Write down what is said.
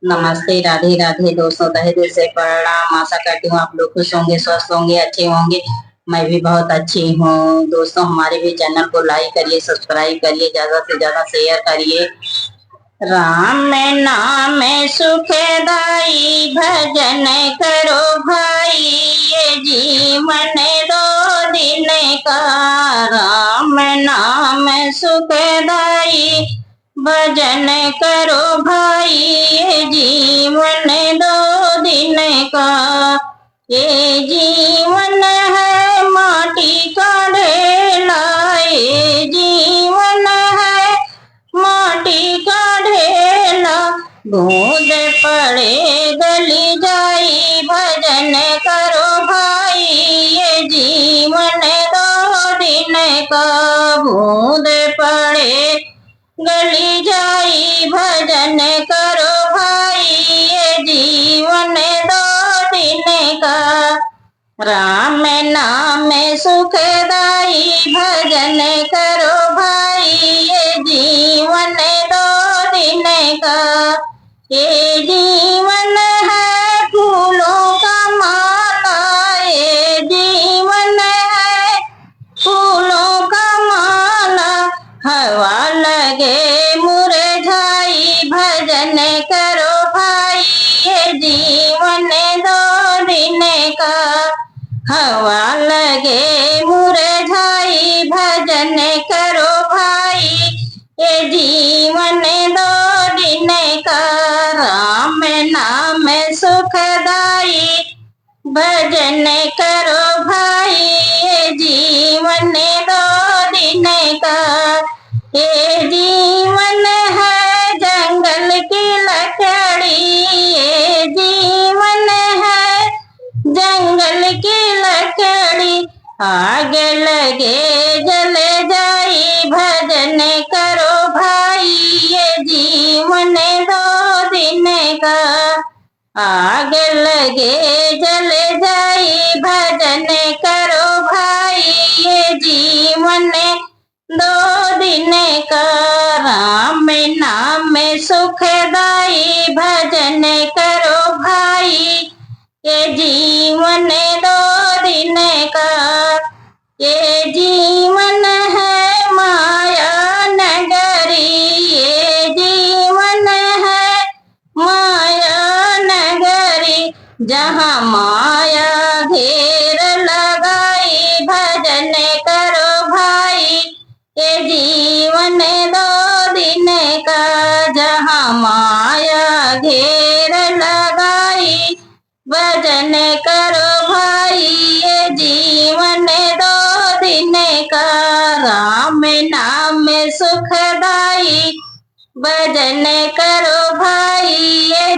नमस्ते, राधे राधे दोस्तों, तहे दिल से प्रणाम। आशा करती हूँ आप लोग खुश होंगे, स्वस्थ होंगे, अच्छे होंगे। मैं भी बहुत अच्छी हूँ। दोस्तों, हमारे भी चैनल को लाइक करिए, सब्सक्राइब करिए, ज्यादा से ज्यादा शेयर करिए। राम नाम सुखदाई, भजन करो भाई, ये जीवन दो दिन का। राम नाम सुखदाई, भजन करो भाई, ये जीवन दो दिन का। ये जीवन है माटी का ढेला, ये जीवन है माटी का ढेला। बूंद पड़े गली जाई, भजन करो भाई, ये जीवन दो दिन का। बूंद पड़े गली जाई, भजन करो भाई, ये जीवन दो दिन का। राम नाम सुखदाई, भजन करो भाई, ये जीवन दो दिन का। ये जीवन है फूलों का माला, ये जीवन है फूलों का माला। हवा लगे मुरझाई, भजन करो भाई, ये जीवन दो दिन का। हवा लगे मुरझाई, भजन करो भाई, ये जीवन दो दिन का। राम नाम सुखदाई, भजन करो भाई, ये जीवन दो दिन का। ये जीवन है जंगल की लकड़ी, ये जीवन है जंगल की लकड़ी। आग लगे जल जाई, भजन करो भाई, ये जीवन दो दिन का। आग लगे जल जाई, भजन करो भाई, ये जीवन दो दिन का। राम नाम सुखदाई, भजन करो भाई, ये जीवन दो दिन का। ये जीवन है माया नगरी, ये जीवन है माया नगरी। जहाँ माया घेर लगाई, भजन करो भाई, ये जीवन दो दिन का। जहाँ माया घेर लगाई, भजन करो भाई, ये जीवन दो दिन का। राम नाम सुखदाई, भजन करो भाई, ये